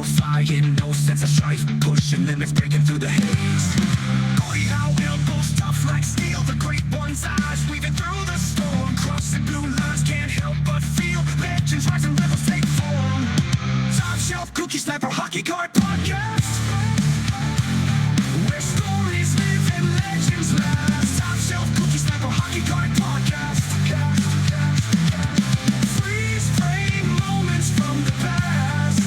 purifying, no sense of strife, pushing limits, breaking through the haze. Going out, elbows tough like steel, the great one's eyes weaving through the storm, crossing blue lines, can't help but feel legends rising, levels take form. Top shelf cookie sniper hockey card podcast, where stories live and legends last. Top shelf cookie sniper hockey card podcast. Freeze frame moments from the past.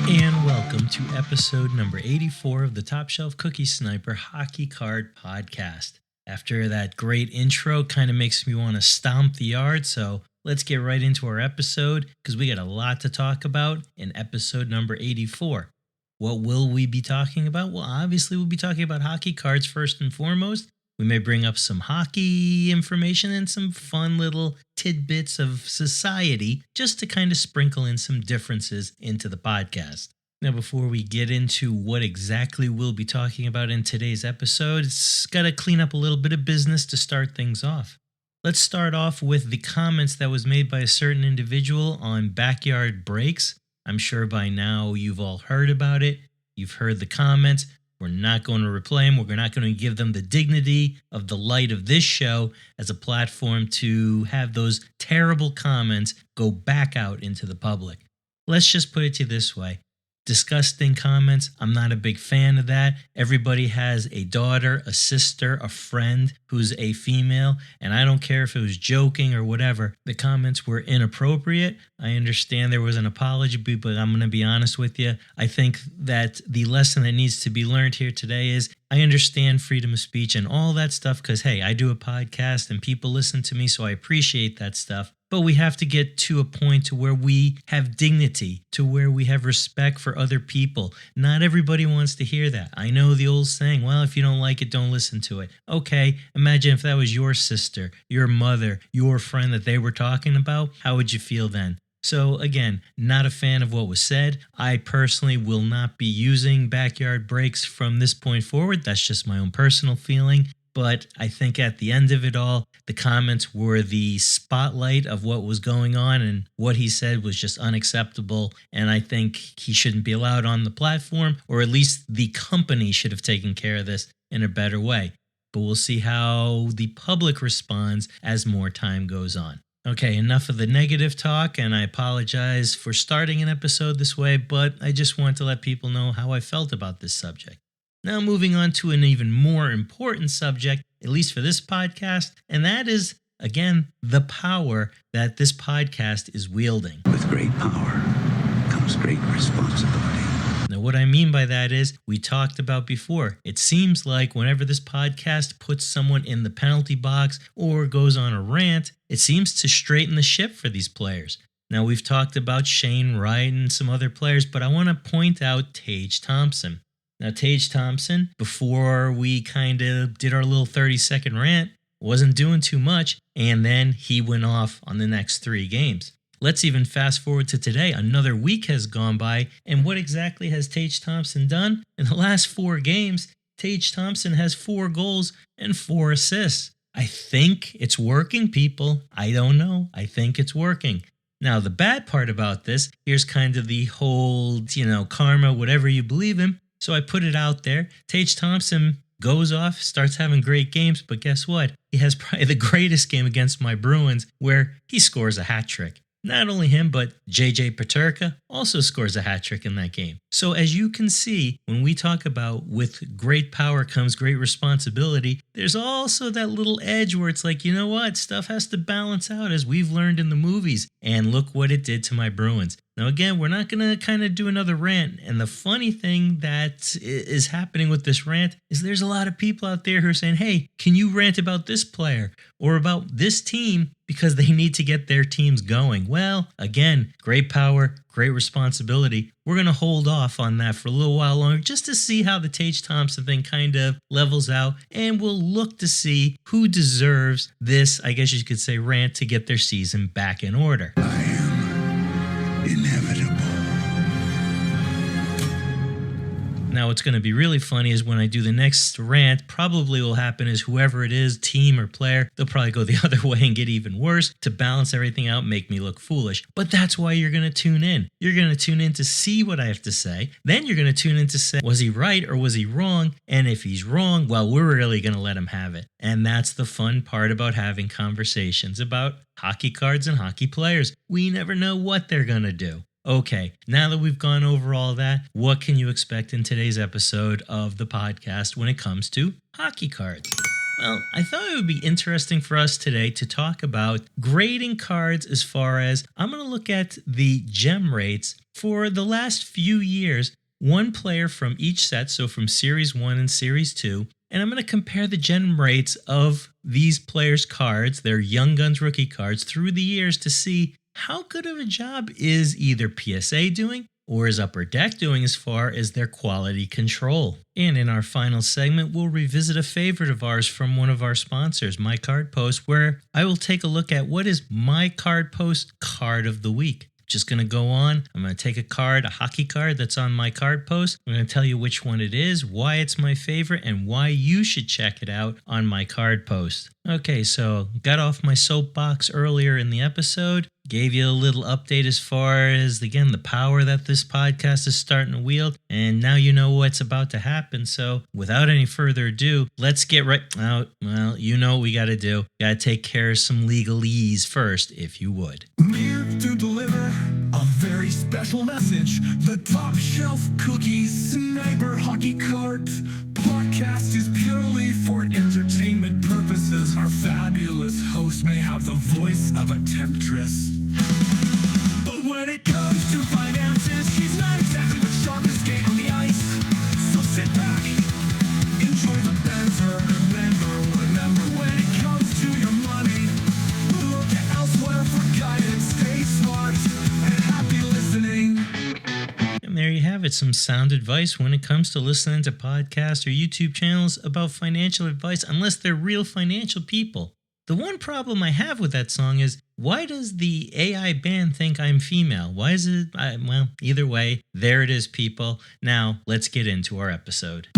And welcome to episode number 84 of the Top Shelf Cookie Sniper Hockey Card Podcast. After that great intro, kind of makes me want to stomp the yard, so let's get right into our episode because we got a lot to talk about in episode number 84. What will we be talking about? Well, obviously we'll be talking about hockey cards first and foremost. We may bring up some hockey information and some fun little tidbits of society just to kind of sprinkle in some differences into the podcast. Now, before we get into what exactly we'll be talking about in today's episode, it's got to clean up a little bit of business to start things off. Let's start off with the comments that was made by a certain individual on backyard breaks. I'm sure by now you've all heard about it. You've heard the comments. We're not going to replay them. We're not going to give them the dignity of the light of this show as a platform to have those terrible comments go back out into the public. Let's just put it to you this way. Disgusting comments, I'm not a big fan of that. Everybody has a daughter, a sister, a friend who's a female, and I don't care if it was joking or whatever. The comments were inappropriate. I understand there was an apology, but I'm going to be honest with you. I think that the lesson that needs to be learned here today is I understand freedom of speech and all that stuff because, hey, I do a podcast and people listen to me, so I appreciate that stuff. But we have to get to a point to where we have dignity, to where we have respect for other people. Not everybody wants to hear that. I know the old saying, well, if you don't like it, don't listen to it. Okay, imagine if that was your sister, your mother, your friend that they were talking about. How would you feel then? So again, not a fan of what was said. I personally will not be using backyard breaks from this point forward. That's just my own personal feeling. But I think at the end of it all, the comments were the spotlight of what was going on, and what he said was just unacceptable. And I think he shouldn't be allowed on the platform, or at least the company should have taken care of this in a better way. But we'll see how the public responds as more time goes on. Okay, enough of the negative talk, and I apologize for starting an episode this way, but I just want to let people know how I felt about this subject. Now moving on to an even more important subject, at least for this podcast, and that is, again, the power that this podcast is wielding. With great power comes great responsibility. Now what I mean by that is, we talked about before, it seems like whenever this podcast puts someone in the penalty box or goes on a rant, it seems to straighten the ship for these players. Now we've talked about Shane Wright and some other players, but I want to point out Tage Thompson. Now, Tage Thompson, before we kind of did our little 30-second rant, wasn't doing too much, and then he went off on the next 3 games. Let's even fast forward to today. Another week has gone by, and what exactly has Tage Thompson done? In the last 4 games, Tage Thompson has 4 goals and 4 assists. I think it's working, people. I don't know. I think it's working. Now, the bad part about this, here's kind of the whole, karma, whatever you believe in. So I put it out there. Tage Thompson goes off, starts having great games, but guess what? He has probably the greatest game against my Bruins where he scores a hat trick. Not only him, but JJ Peterka also scores a hat trick in that game. So as you can see, when we talk about with great power comes great responsibility, there's also that little edge where it's like, you know what? Stuff has to balance out as we've learned in the movies. And look what it did to my Bruins. Now, again, we're not going to kind of do another rant. And the funny thing that is happening with this rant is there's a lot of people out there who are saying, hey, can you rant about this player or about this team because they need to get their teams going? Well, again, great power, great responsibility. We're going to hold off on that for a little while longer just to see how the Tage Thompson thing kind of levels out. And we'll look to see who deserves this, I guess you could say, rant to get their season back in order. I am inevitable. Now, what's going to be really funny is when I do the next rant, probably will happen is whoever it is, team or player, they'll probably go the other way and get even worse to balance everything out, make me look foolish. But that's why you're going to tune in. You're going to tune in to see what I have to say. Then you're going to tune in to say, was he right or was he wrong? And if he's wrong, well, we're really going to let him have it. And that's the fun part about having conversations about hockey cards and hockey players. We never know what they're going to do. Okay, now that we've gone over all that, what can you expect in today's episode of the podcast when it comes to hockey cards? Well, I thought it would be interesting for us today to talk about grading cards as far as I'm going to look at the gem rates for the last few years, one player from each set, so from Series 1 and Series 2, and I'm going to compare the gem rates of these players' cards, their Young Guns rookie cards, through the years to see how good of a job is either PSA doing or is Upper Deck doing as far as their quality control. And in our final segment, we'll revisit a favorite of ours from one of our sponsors, My Card Post, where I will take a look at what is My Card Post card of the week. Just going to go on. I'm going to take a card, a hockey card that's on My Card Post. I'm going to tell you which one it is, why it's my favorite, and why you should check it out on My Card Post. Okay, so got off my soapbox earlier in the episode. Gave you a little update as far as, again, the power that this podcast is starting to wield. And now you know what's about to happen. So without any further ado, let's get right out. Well, you know what we got to do. Got to take care of some legalese first, if you would. Here to deliver a very special message. The Top Shelf Cookies Sniper Hockey Cards podcast is purely for entertainment purposes. Our fabulous host may have the voice of a temptress, but when it comes to finances, she's not exactly the sharpest skate on the ice. So sit back, enjoy the banter, remember when it comes to your money, look elsewhere for guidance. Stay smart and happy listening. And there you have it, some sound advice when it comes to listening to podcasts or YouTube channels about financial advice, unless they're real financial people. The one problem I have with that song is, why does the AI band think I'm female? Why is it? Well, either way, there it is, people. Now, let's get into our episode.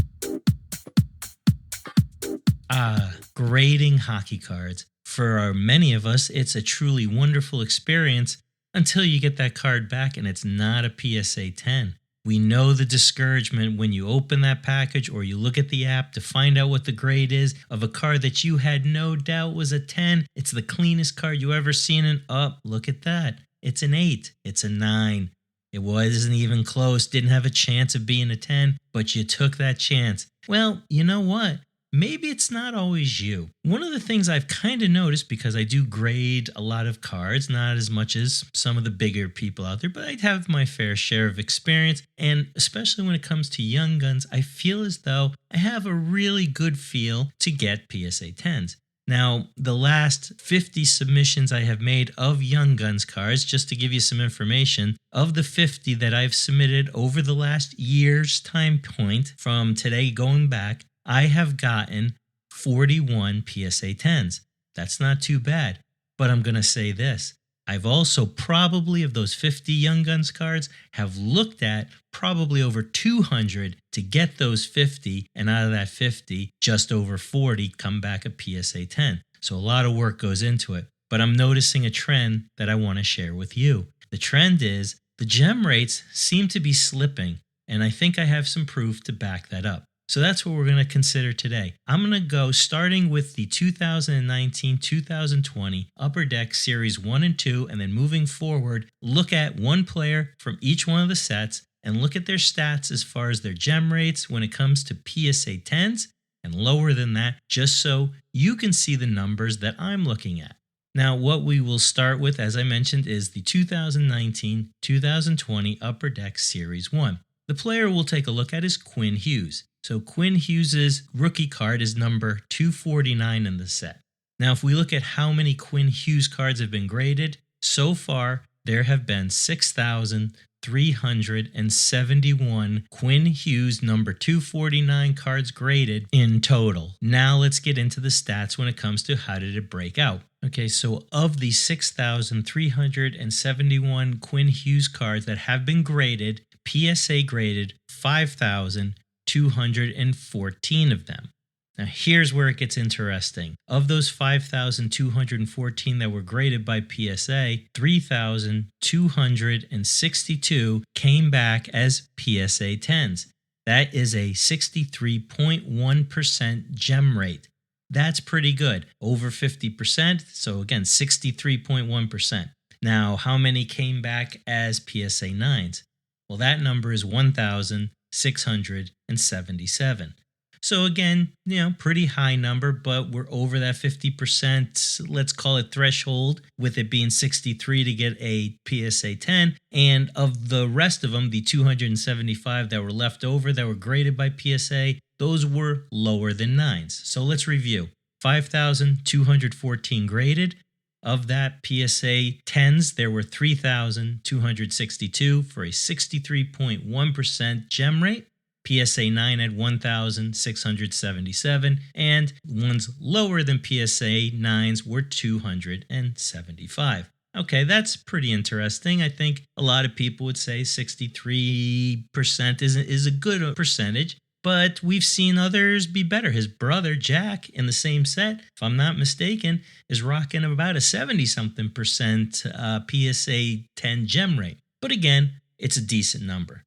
Grading hockey cards. For many of us, it's a truly wonderful experience until you get that card back and it's not a PSA 10. We know the discouragement when you open that package or you look at the app to find out what the grade is of a card that you had no doubt was a 10. It's the cleanest card you ever seen, and look at that. It's an 8. It's a 9. It wasn't even close, didn't have a chance of being a 10, but you took that chance. Well, you know what? Maybe it's not always you. One of the things I've kind of noticed, because I do grade a lot of cards, not as much as some of the bigger people out there, but I have my fair share of experience. And especially when it comes to Young Guns, I feel as though I have a really good feel to get PSA 10s. Now, the last 50 submissions I have made of Young Guns cards, just to give you some information, of the 50 that I've submitted over the last year's time point from today going back, I have gotten 41 PSA 10s. That's not too bad, but I'm going to say this. I've also probably, of those 50 Young Guns cards, have looked at probably over 200 to get those 50, and out of that 50, just over 40 come back a PSA 10. So a lot of work goes into it, but I'm noticing a trend that I want to share with you. The trend is the gem rates seem to be slipping, and I think I have some proof to back that up. So that's what we're going to consider today. I'm going to go starting with the 2019-2020 Upper Deck Series 1 and 2, and then moving forward, look at one player from each one of the sets and look at their stats as far as their gem rates when it comes to PSA 10s and lower than that, just so you can see the numbers that I'm looking at. Now, what we will start with, as I mentioned, is the 2019-2020 Upper Deck Series 1. The player we'll take a look at is Quinn Hughes. So Quinn Hughes' rookie card is number 249 in the set. Now, if we look at how many Quinn Hughes cards have been graded, so far there have been 6,371 Quinn Hughes number 249 cards graded in total. Now let's get into the stats when it comes to how did it break out. Okay, so of the 6,371 Quinn Hughes cards that have been graded, PSA graded 5,000, 5,214 of them. Now, here's where it gets interesting. Of those 5,214 that were graded by PSA, 3,262 came back as PSA 10s. That is a 63.1% gem rate. That's pretty good. Over 50%, so again, 63.1%. Now, how many came back as PSA 9s? Well, that number is 1,677. So again, pretty high number, but we're over that 50%, let's call it threshold, with it being 63 to get a PSA 10. And of the rest of them, the 275 that were left over that were graded by PSA, those were lower than 9s. So let's review. 5,214 graded. Of that PSA 10s, there were 3,262 for a 63.1% gem rate. PSA 9 at 1,677, and ones lower than PSA 9s were 275. Okay, that's pretty interesting. I think a lot of people would say 63% is a good percentage, but we've seen others be better. His brother, Jack, in the same set, if I'm not mistaken, is rocking about a 70-something percent PSA 10 gem rate. But again, it's a decent number.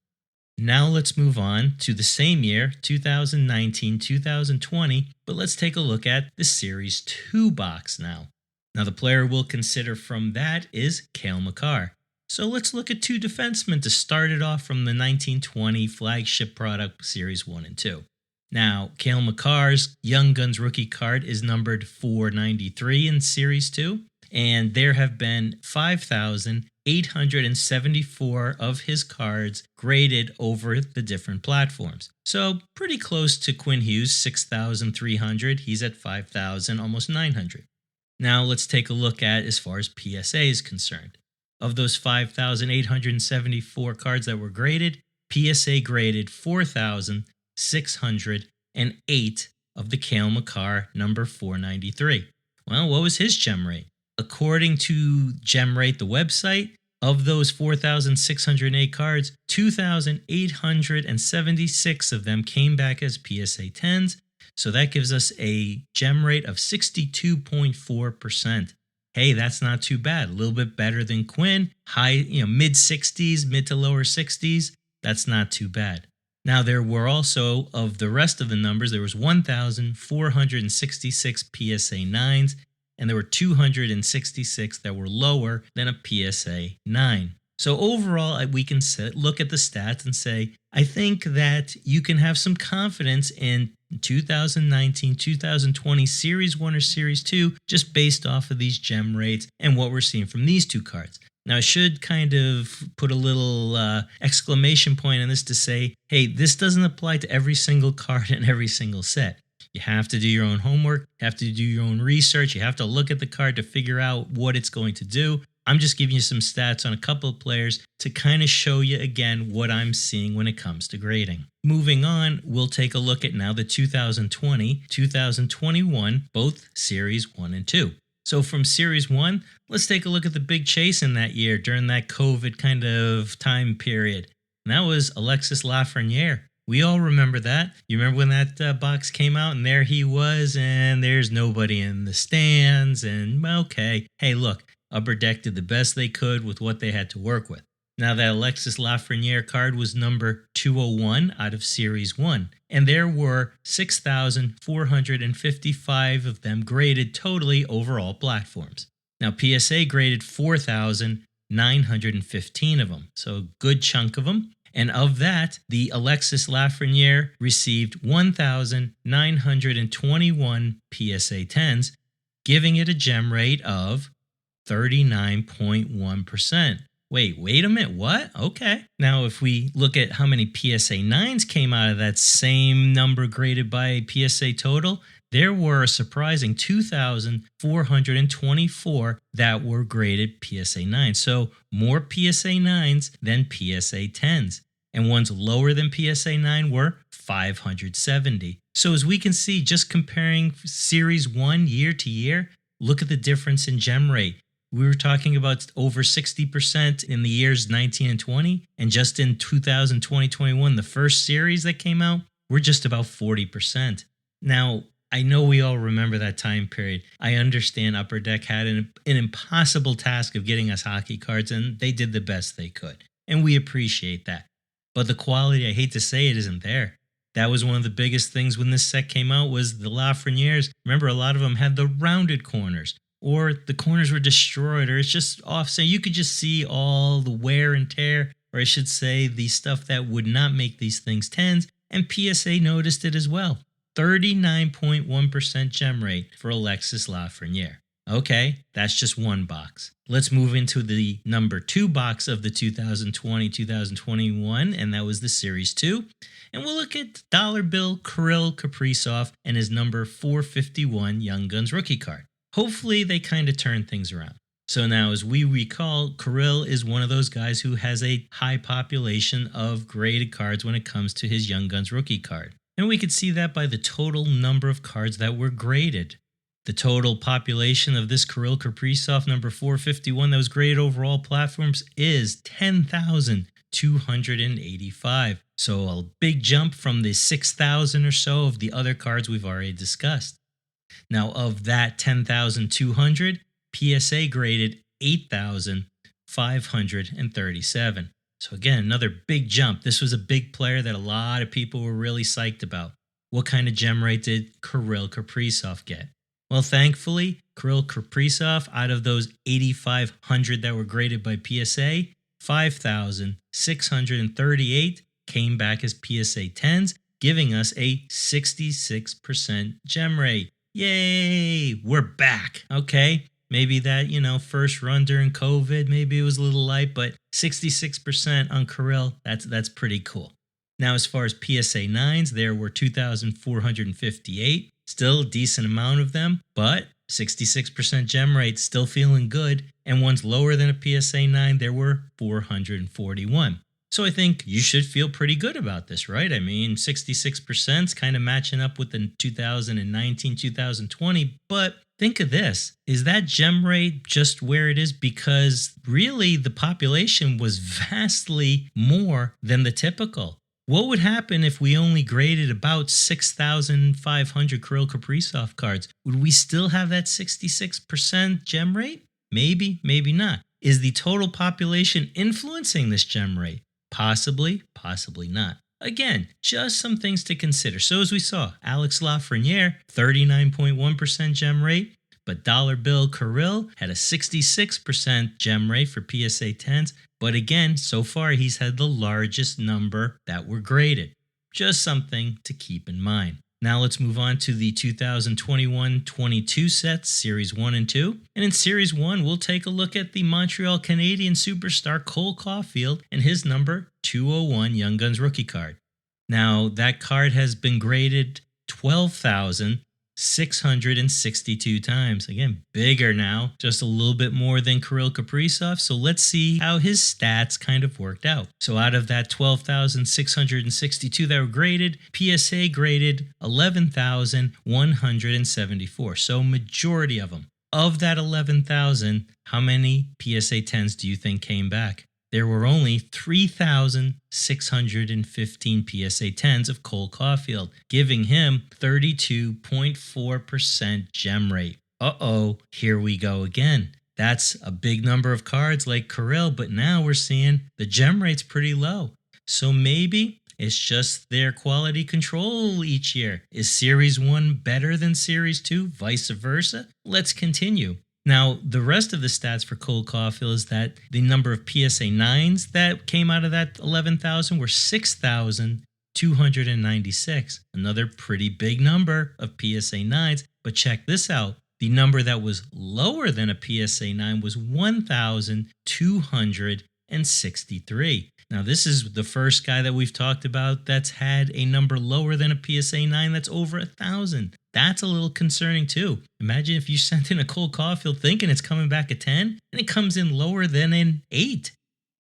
Now let's move on to the same year, 2019-2020, but let's take a look at the Series 2 box now. Now the player we'll consider from that is Cale Makar. So let's look at two defensemen to start it off from the 1920 flagship product Series 1 and 2. Now, Cale Makar's Young Guns rookie card is numbered 493 in Series 2, and there have been 5,874 of his cards graded over the different platforms. So pretty close to Quinn Hughes, 6,300. He's at 5,000, almost 900. Now let's take a look at as far as PSA is concerned. Of those 5,874 cards that were graded, PSA graded 4,608 of the Cale Makar number 493. Well, what was his gem rate? According to GemRate, the website, of those 4,608 cards, 2,876 of them came back as PSA 10s. So that gives us a gem rate of 62.4%. Hey, that's not too bad. A little bit better than Quinn. High, mid 60s, mid to lower 60s. That's not too bad. Now, there were also, of the rest of the numbers, there was 1,466 PSA 9s, and there were 266 that were lower than a PSA 9. So overall, we can look at the stats and say, I think that you can have some confidence in 2019-2020 Series 1 or Series 2 just based off of these gem rates and what we're seeing from these two cards. Now, I should kind of put a little exclamation point on this to say, hey, this doesn't apply to every single card in every single set. You have to do your own homework, you have to do your own research, you have to look at the card to figure out what it's going to do. I'm just giving you some stats on a couple of players to kind of show you again what I'm seeing when it comes to grading. Moving on, we'll take a look at now the 2020-2021, both Series 1 and 2. So from Series 1, let's take a look at the big chase in that year during that COVID kind of time period. And that was Alexis Lafreniere. We all remember that. You remember when that box came out and there he was and there's nobody in the stands and okay. Hey, look, Upper Deck did the best they could with what they had to work with. Now that Alexis Lafreniere card was number 201 out of Series 1, and there were 6,455 of them graded totally over all platforms. Now PSA graded 4,915 of them, so a good chunk of them. And of that, the Alexis Lafreniere received 1,921 PSA 10s, giving it a gem rate of 39.1%. Wait a minute, what? Okay. Now, if we look at how many PSA 9s came out of that same number graded by PSA total, there were a surprising 2,424 that were graded PSA 9. So more PSA 9s than PSA 10s. And ones lower than PSA 9 were 570. So as we can see, just comparing Series 1 year to year, look at the difference in gem rate. We were talking about over 60% in the years 19 and 20, and just in 2020-21, the first series that came out, we're just about 40%. Now, I know we all remember that time period. I understand Upper Deck had an impossible task of getting us hockey cards, and they did the best they could. And we appreciate that. But the quality, I hate to say it, isn't there. That was one of the biggest things when this set came out was the Lafrenières. Remember, a lot of them had the rounded corners, or the corners were destroyed, or it's just offset. You could just see all the wear and tear, or I should say the stuff that would not make these things 10s, and PSA noticed it as well. 39.1% gem rate for Alexis Lafrenière. Okay, that's just one box. Let's move into the number 2 box of the 2020-2021, and that was the Series 2. And we'll look at dollar bill Kirill Kaprizov and his number 451 Young Guns rookie card. Hopefully they kind of turn things around. So now, as we recall, Kirill is one of those guys who has a high population of graded cards when it comes to his Young Guns rookie card. And we could see that by the total number of cards that were graded. The total population of this Kirill Kaprizov number 451 that was graded over all platforms is 10,285. So a big jump from the 6,000 or so of the other cards we've already discussed. Now, of that 10,200, PSA graded 8,537. So again, another big jump. This was a big player that a lot of people were really psyched about. What kind of gem rate did Kirill Kaprizov get? Well, thankfully, Kirill Kaprizov, out of those 8,500 that were graded by PSA, 5,638 came back as PSA 10s, giving us a 66% gem rate. Yay! We're back. Okay. Maybe that, first run during COVID, maybe it was a little light, but 66% on Kirill, that's pretty cool. Now, as far as PSA 9s, there were 2,458. Still a decent amount of them, but 66% gem rate, still feeling good. And ones lower than a PSA 9, there were 441. So I think you should feel pretty good about this, right? I mean, 66% is kind of matching up with the 2019, 2020. But think of this. Is that gem rate just where it is because really the population was vastly more than the typical? What would happen if we only graded about 6,500 Kirill Kaprizov cards? Would we still have that 66% gem rate? Maybe, maybe not. Is the total population influencing this gem rate? Possibly, possibly not. Again, just some things to consider. So as we saw, Alex Lafrenière, 39.1% gem rate, but dollar bill Kirill had a 66% gem rate for PSA 10s. But again, so far he's had the largest number that were graded. Just something to keep in mind. Now let's move on to the 2021-22 sets, Series 1 and 2. And in Series 1, we'll take a look at the Montreal Canadian superstar Cole Caulfield and his number 201 Young Guns rookie card. Now, that card has been graded 12,662 times. Again, bigger now, just a little bit more than Kirill Kaprizov. So let's see how his stats kind of worked out. So out of that 12,662 that were graded, PSA graded 11,174. So majority of them. Of that 11,000, how many PSA 10s do you think came back? There were only 3,615 PSA 10s of Cole Caulfield, giving him 32.4% gem rate. Here we go again. That's a big number of cards like Kirill, but now we're seeing the gem rate's pretty low. So maybe it's just their quality control each year. Is Series 1 better than Series 2? Vice versa? Let's continue. Now, the rest of the stats for Cole Caulfield is that the number of PSA 9s that came out of that 11,000 were 6,296. Another pretty big number of PSA 9s. But check this out. The number that was lower than a PSA 9 was 1,263. Now, this is the first guy that we've talked about that's had a number lower than a PSA 9 that's over 1,000. That's a little concerning too. Imagine if you sent in a Cole Caulfield thinking it's coming back at 10 and it comes in lower than an 8.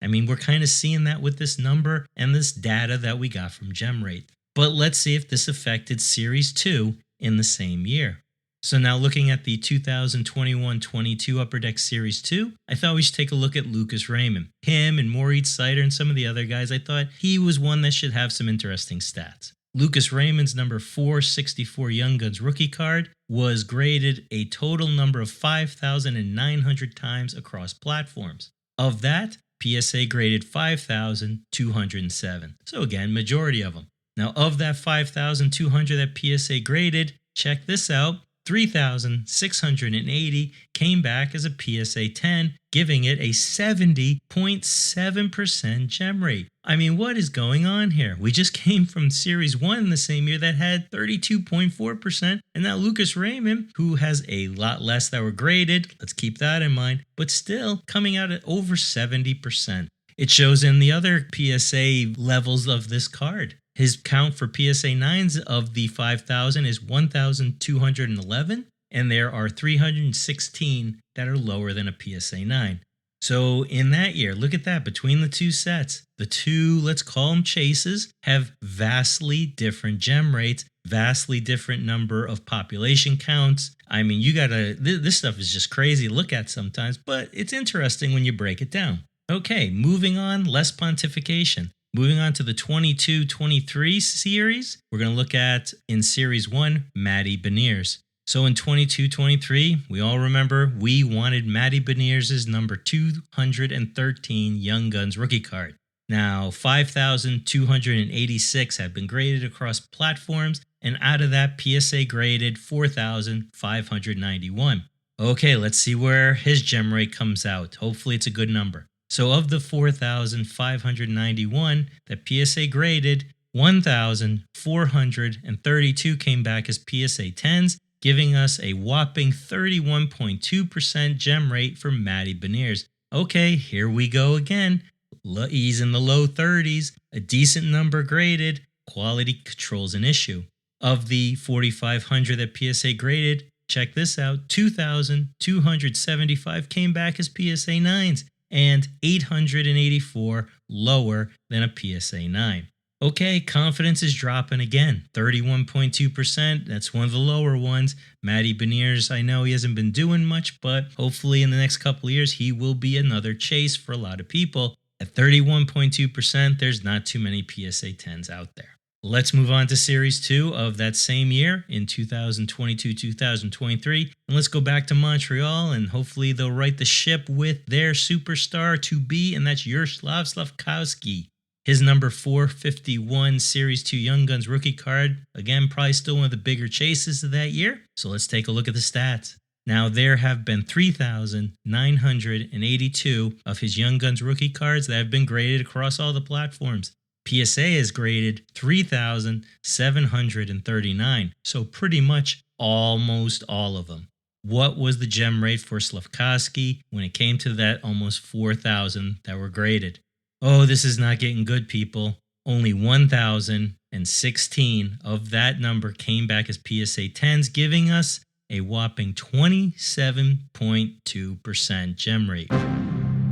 I mean, we're kind of seeing that with this number and this data that we got from gem rate. But let's see if this affected Series 2 in the same year. So now looking at the 2021-22 Upper Deck Series 2, I thought we should take a look at Lucas Raymond. Him and Moritz Seider and some of the other guys, I thought he was one that should have some interesting stats. Lucas Raymond's number 464 Young Guns rookie card was graded a total number of 5,900 times across platforms. Of that, PSA graded 5,207. So again, majority of them. Now, of that 5,200 that PSA graded, check this out, 3,680 came back as a PSA 10, giving it a 70.7% gem rate. I mean, what is going on here? We just came from Series 1 the same year that had 32.4%, and now Lucas Raymond, who has a lot less that were graded, let's keep that in mind, but still coming out at over 70%. It shows in the other PSA levels of this card. His count for PSA 9s of the 5,000 is 1,211, and there are 316 that are lower than a PSA 9. So in that year, look at that, between the two sets, the two, let's call them chases, have vastly different gem rates, vastly different number of population counts. I mean, this stuff is just crazy to look at sometimes, but it's interesting when you break it down. Okay, moving on, less pontification. Moving on to the 22-23 series, we're going to look at, in Series 1, Matty Beniers. So in 22-23, we all remember we wanted Matty Beniers' number 213 Young Guns rookie card. Now, 5,286 have been graded across platforms, and out of that, PSA graded 4,591. Okay, let's see where his gem rate comes out. Hopefully it's a good number. So of the 4,591 that PSA graded, 1,432 came back as PSA 10s, giving us a whopping 31.2% gem rate for Matty Beniers. Okay, here we go again. He's in the low 30s, a decent number graded, quality control's an issue. Of the 4,500 that PSA graded, check this out, 2,275 came back as PSA 9s, and 884 lower than a PSA 9. Okay, confidence is dropping again, 31.2%. That's one of the lower ones. Matty Beniers, I know he hasn't been doing much, but hopefully in the next couple of years, he will be another chase for a lot of people. At 31.2%, there's not too many PSA 10s out there. Let's move on to Series 2 of that same year in 2022-2023. And let's go back to Montreal, and hopefully they'll right the ship with their superstar to be, and that's Yaroslav Slafkowski. His number 451 Series 2 Young Guns rookie card, again, probably still one of the bigger chases of that year. So let's take a look at the stats. Now, there have been 3,982 of his Young Guns rookie cards that have been graded across all the platforms. PSA is graded 3,739, so pretty much almost all of them. What was the gem rate for Slafkowski when it came to that almost 4,000 that were graded? Oh, this is not getting good, people. Only 1,016 of that number came back as PSA 10s, giving us a whopping 27.2% gem rate.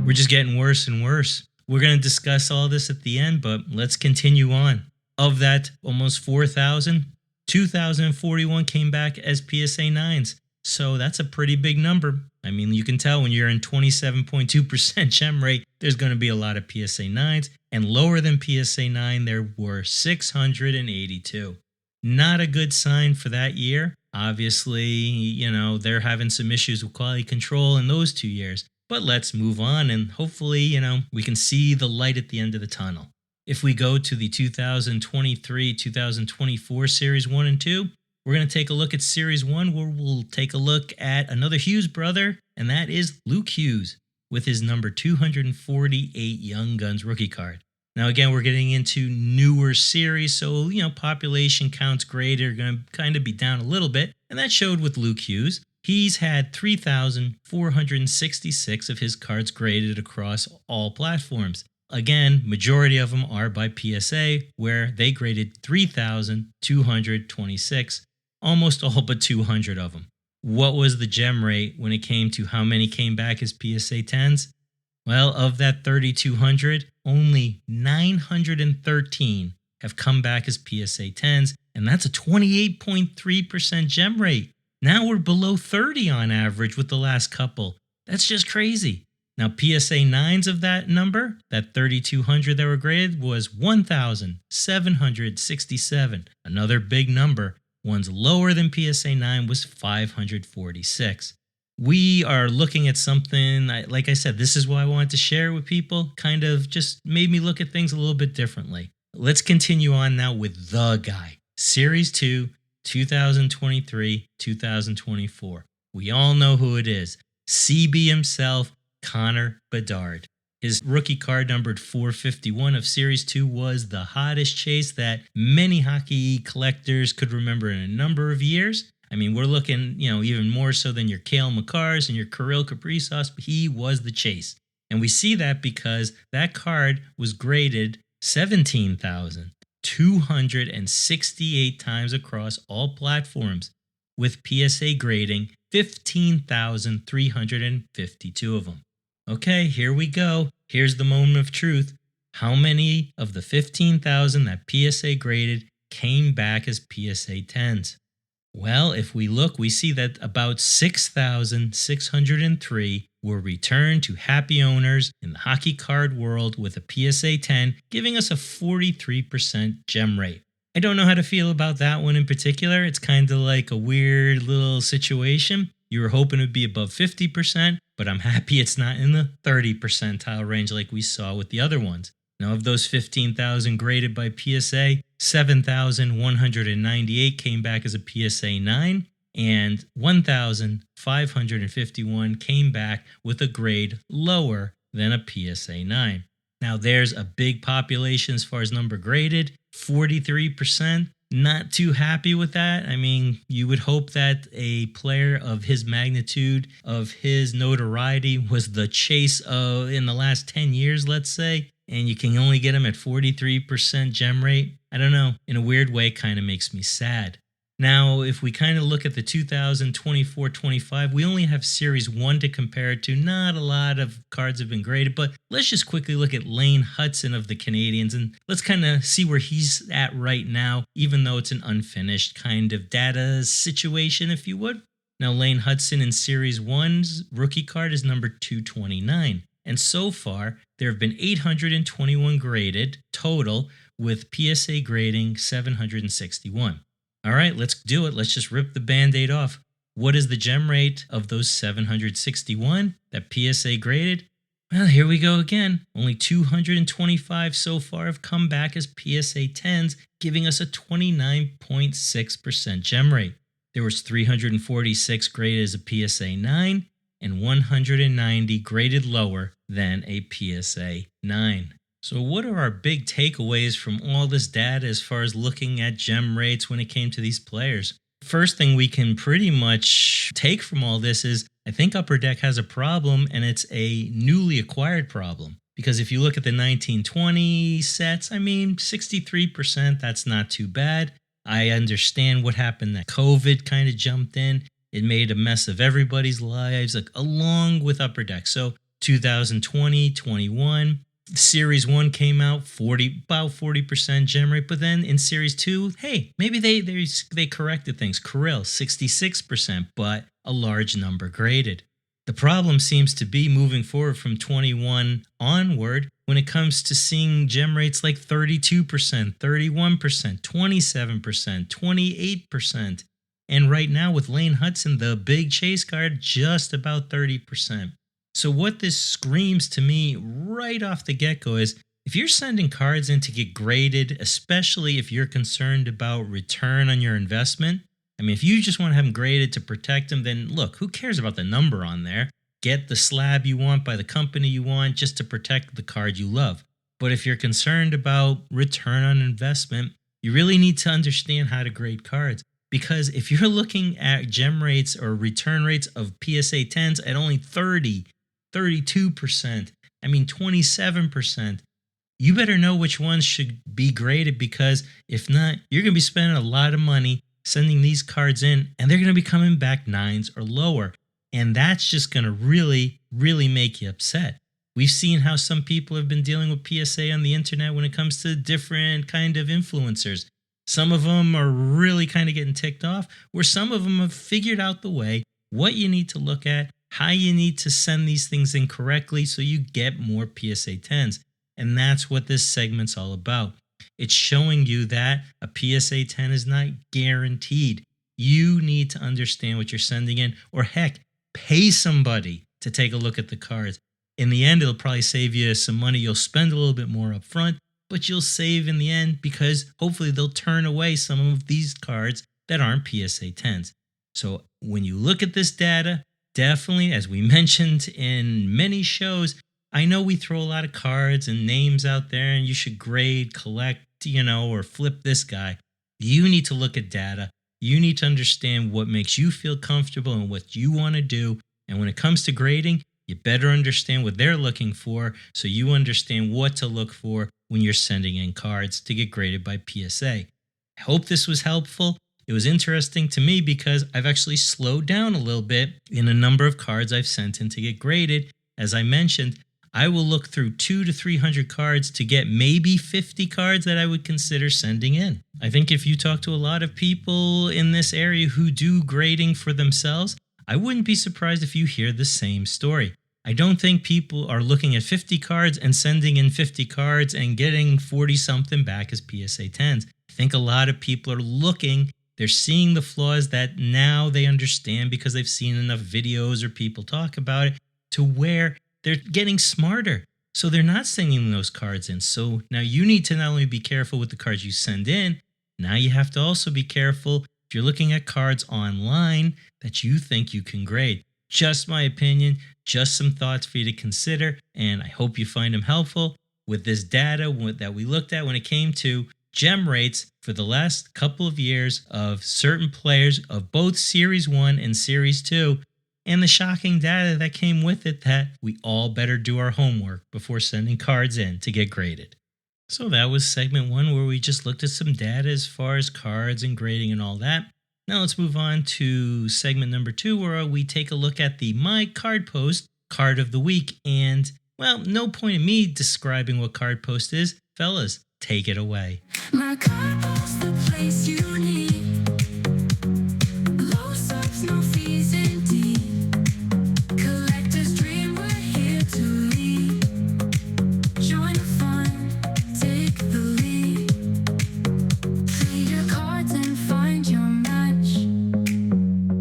We're just getting worse and worse. We're going to discuss all this at the end, but let's continue on. Of that almost 4,000, 2,041 came back as PSA 9s. So that's a pretty big number. I mean, you can tell when you're in 27.2% gem rate, there's going to be a lot of PSA 9s. And lower than PSA 9, there were 682. Not a good sign for that year. Obviously, they're having some issues with quality control in those 2 years. But let's move on, and hopefully, we can see the light at the end of the tunnel. If we go to the 2023-2024 Series 1 and 2, we're going to take a look at Series 1, where we'll take a look at another Hughes brother, and that is Luke Hughes, with his number 248 Young Guns rookie card. Now, again, we're getting into newer series, so, population counts grade are going to kind of be down a little bit, and that showed with Luke Hughes. He's had 3,466 of his cards graded across all platforms. Again, majority of them are by PSA, where they graded 3,226, almost all but 200 of them. What was the gem rate when it came to how many came back as PSA 10s? Well, of that 3,200, only 913 have come back as PSA 10s, and that's a 28.3% gem rate. Now we're below 30 on average with the last couple. That's just crazy. Now, PSA 9s of that number, that 3,200 that were graded, was 1,767. Another big number. Ones lower than PSA 9 was 546. We are looking at something, like I said, this is why I wanted to share with people, kind of just made me look at things a little bit differently. Let's continue on now with the guy. Series 2, 2023-2024. We all know who it is. CB himself, Connor Bedard. His rookie card numbered 451 of Series 2 was the hottest chase that many hockey collectors could remember in a number of years. I mean, we're looking, even more so than your Cale Makars and your Kirill Kaprizov. He was the chase. And we see that because that card was graded 17,268 times across all platforms, with PSA grading 15,352 of them. Okay, here we go. Here's the moment of truth. How many of the 15,000 that PSA graded came back as PSA 10s? Well, if we look, we see that about 6,603 were returned to happy owners in the hockey card world with a PSA 10, giving us a 43% gem rate. I don't know how to feel about that one in particular. It's kind of like a weird little situation. You were hoping it would be above 50%, but I'm happy it's not in the 30 percentile range like we saw with the other ones. Now, of those 15,000 graded by PSA, 7,198 came back as a PSA 9, and 1,551 came back with a grade lower than a PSA 9. Now, there's a big population as far as number graded, 43%. Not too happy with that. I mean, you would hope that a player of his magnitude, of his notoriety, was the chase in the last 10 years, let's say, and you can only get him at 43% gem rate. I don't know. In a weird way, kind of makes me sad. Now, if we kind of look at the 2024-25, we only have Series 1 to compare it to. Not a lot of cards have been graded, but let's just quickly look at Lane Hudson of the Canadiens, and let's kind of see where he's at right now, even though it's an unfinished kind of data situation, if you would. Now, Lane Hudson in Series 1's rookie card is number 229, and so far, there have been 821 graded total, with PSA grading 761. All right, let's do it. Let's just rip the Band-Aid off. What is the gem rate of those 761 that PSA graded? Well, here we go again. Only 225 so far have come back as PSA 10s, giving us a 29.6% gem rate. There was 346 graded as a PSA 9 and 190 graded lower than a PSA 9. So what are our big takeaways from all this data as far as looking at gem rates when it came to these players? First thing we can pretty much take from all this is I think Upper Deck has a problem, and it's a newly acquired problem. Because if you look at the 1920 sets, 63%, that's not too bad. I understand what happened, that COVID kind of jumped in. It made a mess of everybody's lives, along with Upper Deck. So 2020-21, Series 1 came out, about 40% gem rate, but then in Series 2, hey, maybe they corrected things. Kirill, 66%, but a large number graded. The problem seems to be moving forward from 21 onward when it comes to seeing gem rates like 32%, 31%, 27%, 28%. And right now with Lane Hudson, the big chase card, just about 30%. So what this screams to me right off the get-go is if you're sending cards in to get graded, especially if you're concerned about return on your investment, if you just want to have them graded to protect them, then look, who cares about the number on there? Get the slab you want by the company you want just to protect the card you love. But if you're concerned about return on investment, you really need to understand how to grade cards. Because if you're looking at gem rates or return rates of PSA 10s at only 32%, 27%, you better know which ones should be graded, because if not, you're going to be spending a lot of money sending these cards in, and they're going to be coming back 9s or lower. And that's just going to really, really make you upset. We've seen how some people have been dealing with PSA on the internet when it comes to different kind of influencers. Some of them are really kind of getting ticked off, where some of them have figured out the way, what you need to look at, how you need to send these things in correctly so you get more PSA 10s. And that's what this segment's all about. It's showing you that a PSA 10 is not guaranteed. You need to understand what you're sending in, or heck, pay somebody to take a look at the cards. In the end, it'll probably save you some money. You'll spend a little bit more up front, but you'll save in the end because hopefully they'll turn away some of these cards that aren't PSA 10s. So when you look at this data, definitely, as we mentioned in many shows, I know we throw a lot of cards and names out there and you should grade, collect, or flip this guy. You need to look at data. You need to understand what makes you feel comfortable and what you want to do. And when it comes to grading, you better understand what they're looking for so you understand what to look for when you're sending in cards to get graded by PSA. I hope this was helpful. It was interesting to me because I've actually slowed down a little bit in a number of cards I've sent in to get graded. As I mentioned, I will look through 200 to 300 cards to get maybe 50 cards that I would consider sending in. I think if you talk to a lot of people in this area who do grading for themselves, I wouldn't be surprised if you hear the same story. I don't think people are looking at 50 cards and sending in 50 cards and getting 40-something back as PSA 10s. I think a lot of people are looking, they're seeing the flaws that now they understand because they've seen enough videos or people talk about it to where they're getting smarter. So they're not sending those cards in. So now you need to not only be careful with the cards you send in, now you have to also be careful if you're looking at cards online that you think you can grade. Just my opinion, just some thoughts for you to consider, and I hope you find them helpful. With this data that we looked at when it came to gem rates for the last couple of years of certain players of both Series 1 and Series 2, and the shocking data that came with it that we all better do our homework before sending cards in to get graded. So that was segment 1 where we just looked at some data as far as cards and grading and all that. Now let's move on to segment number 2 where we take a look at the My Card Post Card of the Week. And, well, no point in me describing what Card Post is. Fellas, take it away. My card post, the place you need. Low subs, no fees indeed. Collector's dream, we're here to lead. Join the fun, take the lead. Trade your cards and find your match.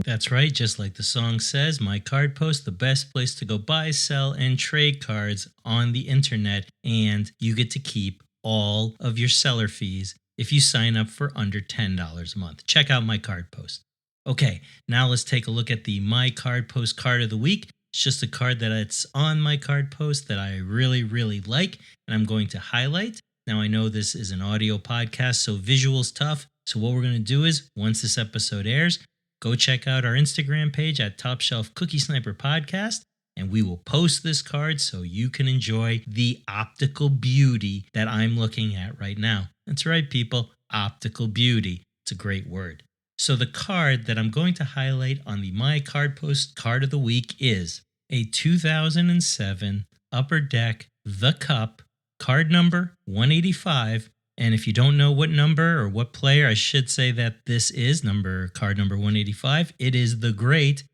That's right, just like the song says, My Card Post, the best place to go buy, sell, and trade cards on the internet, and you get to keep all of your seller fees if you sign up for under $10 a month. Check out My Card Post. Okay, now let's take a look at the My Card Post Card of the Week. It's just a card that's on My Card Post that I really, really like, and I'm going to highlight. Now, I know this is an audio podcast, so visual's tough. So what we're going to do is, once this episode airs, go check out our Instagram page at Top Shelf Cookie Sniper Podcast, and we will post this card so you can enjoy the optical beauty that I'm looking at right now. That's right, people, optical beauty. It's a great word. So the card that I'm going to highlight on the My Card Post Card of the Week is a 2007 Upper Deck The Cup, card number 185. And if you don't know what number or what player, I should say that this is card number 185. It is the great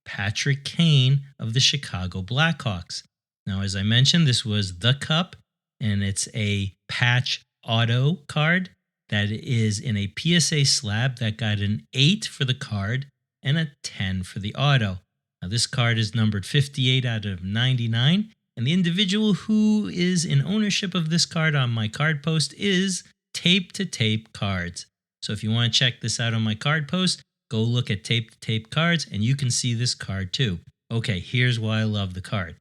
Patrick Kane of the Chicago Blackhawks. Now, as I mentioned, this was The Cup, and it's a patch auto card that is in a PSA slab that got an 8 for the card and a 10 for the auto. Now, this card is numbered 58 out of 99, and the individual who is in ownership of this card on My Card Post is Tape to Tape Cards. So if you want to check this out on My Card Post, go look at Tape to Tape Cards and you can see this card too. Okay, here's why I love the card.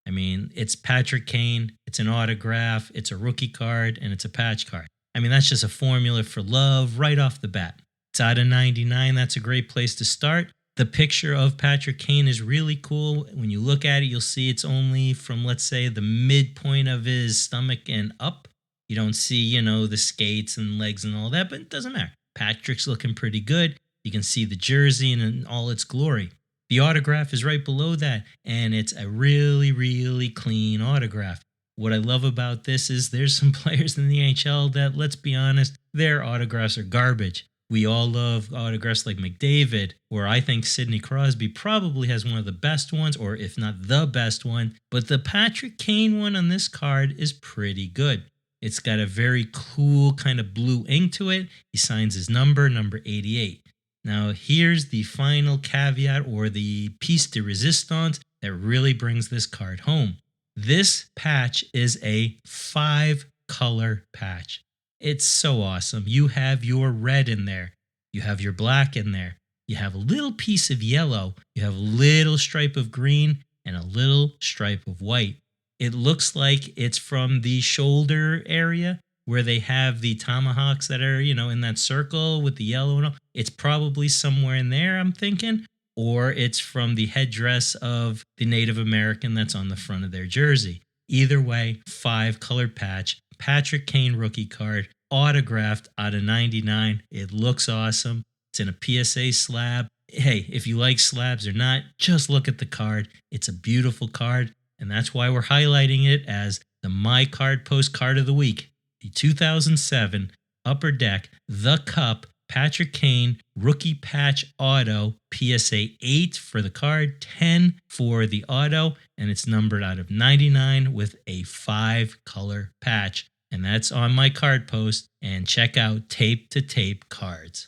I mean, it's Patrick Kane, it's an autograph, it's a rookie card, and it's a patch card. I mean, that's just a formula for love right off the bat. It's out of 99, that's a great place to start. The picture of Patrick Kane is really cool. When you look at it, you'll see it's only from, let's say, the midpoint of his stomach and up. You don't see, the skates and legs and all that, but it doesn't matter. Patrick's looking pretty good. You can see the jersey in all its glory. The autograph is right below that, and it's a really, really clean autograph. What I love about this is there's some players in the NHL that, let's be honest, their autographs are garbage. We all love autographs like McDavid, or I think Sidney Crosby probably has one of the best ones, or if not the best one. But the Patrick Kane one on this card is pretty good. It's got a very cool kind of blue ink to it. He signs his number 88. Now, here's the final caveat or the piece de resistance that really brings this card home. This patch is a 5-color patch. It's so awesome. You have your red in there. You have your black in there. You have a little piece of yellow. You have a little stripe of green and a little stripe of white. It looks like it's from the shoulder area where they have the tomahawks that are, in that circle with the yellow and all. It's probably somewhere in there, I'm thinking. Or it's from the headdress of the Native American that's on the front of their jersey. Either way, 5-color patch. Patrick Kane rookie card, autographed out of 99. It looks awesome. It's in a PSA slab. Hey, if you like slabs or not, just look at the card. It's a beautiful card, and that's why we're highlighting it as the My Card Post Card of the Week. The 2007 Upper Deck, The Cup, Patrick Kane, rookie patch auto, PSA 8 for the card, 10 for the auto, and it's numbered out of 99 with a 5-color patch. And that's on my card post. And check out Tape to Tape Cards.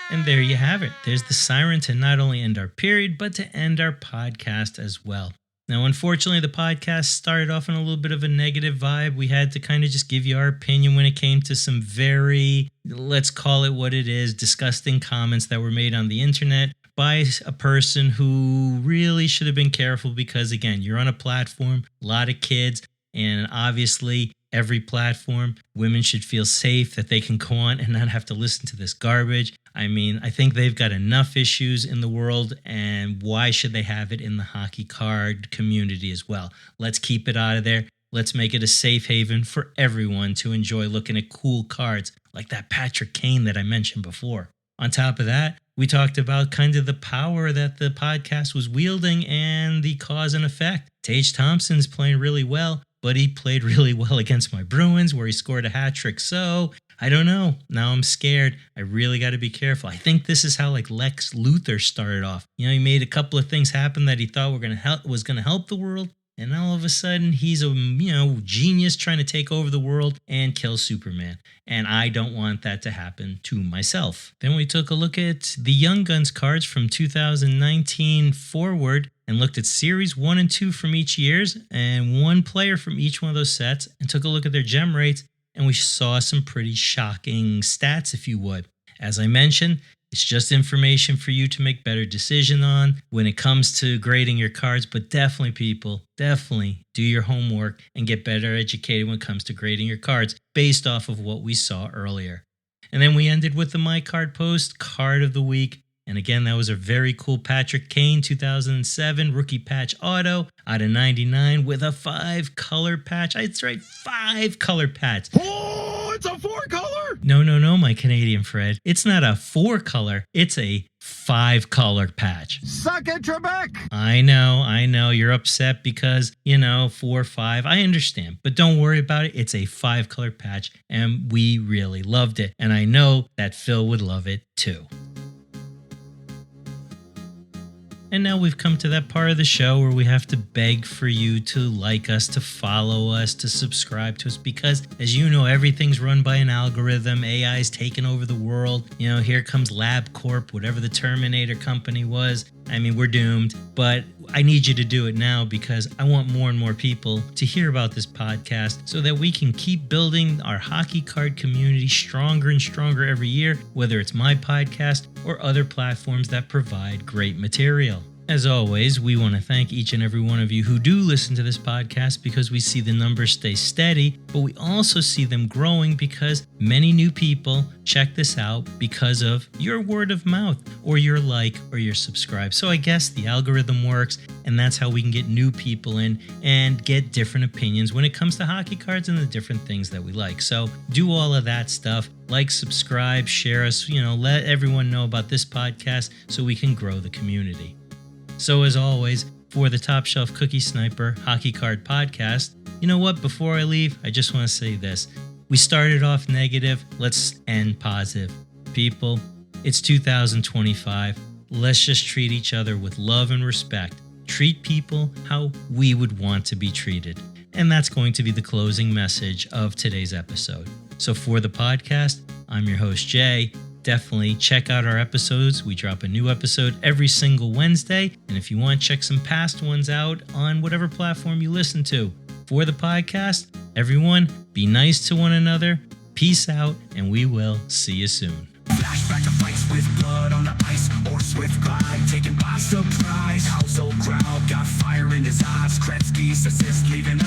And there you have it. There's the siren to not only end our period, but to end our podcast as well. Now, unfortunately, the podcast started off on a little bit of a negative vibe. We had to kind of just give you our opinion when it came to some very, let's call it what it is, disgusting comments that were made on the internet by a person who really should have been careful because, again, you're on a platform, a lot of kids, and obviously every platform, women should feel safe that they can go on and not have to listen to this garbage. I mean, I think they've got enough issues in the world, and why should they have it in the hockey card community as well? Let's keep it out of there. Let's make it a safe haven for everyone to enjoy looking at cool cards like that Patrick Kane that I mentioned before. On top of that, we talked about kind of the power that the podcast was wielding and the cause and effect. Tage Thompson's playing really well, but he played really well against my Bruins where he scored a hat trick. So I don't know. Now I'm scared. I really got to be careful. I think this is how like Lex Luthor started off. He made a couple of things happen that he thought was going to help the world. And all of a sudden, he's a genius trying to take over the world and kill Superman. And I don't want that to happen to myself. Then we took a look at the Young Guns cards from 2019 forward and looked at series 1 and 2 from each years and one player from each one of those sets and took a look at their gem rates. And we saw some pretty shocking stats, if you would. As I mentioned, it's just information for you to make better decision on when it comes to grading your cards. But definitely, people, definitely do your homework and get better educated when it comes to grading your cards based off of what we saw earlier. And then we ended with the My Card Post Card of the Week. And again, that was a very cool Patrick Kane 2007 rookie patch auto out of 99 with a 5-color patch. That's right, 5-color patch. Oh, it's a 4-color? No, my Canadian Fred. It's not a 4-color. It's a 5-color patch. Suck it, Trebek! I know. You're upset because, 4, 5. I understand. But don't worry about it. It's a 5-color patch, and we really loved it. And I know that Phil would love it too. And now we've come to that part of the show where we have to beg for you to like us, to follow us, to subscribe to us, because as you know, everything's run by an algorithm. AI's taken over the world. Here comes LabCorp, whatever the Terminator company was. I mean, we're doomed, but I need you to do it now because I want more and more people to hear about this podcast so that we can keep building our hockey card community stronger and stronger every year, whether it's my podcast or other platforms that provide great material. As always, we want to thank each and every one of you who do listen to this podcast because we see the numbers stay steady, but we also see them growing because many new people check this out because of your word of mouth or your like or your subscribe. So I guess the algorithm works, and that's how we can get new people in and get different opinions when it comes to hockey cards and the different things that we like. So do all of that stuff. Like, subscribe, share us, let everyone know about this podcast so we can grow the community. So as always, for the Top Shelf Cookie Sniper Hockey Card Podcast, You know what? Before I leave, I just want to say this. We started off negative. Let's end positive. People, it's 2025. Let's just treat each other with love and respect. Treat people how we would want to be treated. And that's going to be the closing message of today's episode. So for the podcast, I'm your host, Jay. Definitely check out our episodes. We drop a new episode every single Wednesday. And if you want, check some past ones out on whatever platform you listen to. For the podcast, everyone, be nice to one another. Peace out, and we will see you soon. Flashback to fights with blood on the ice or swift glide, taken by surprise. Household crowd got fire in his eyes. Kretzky's assist leaving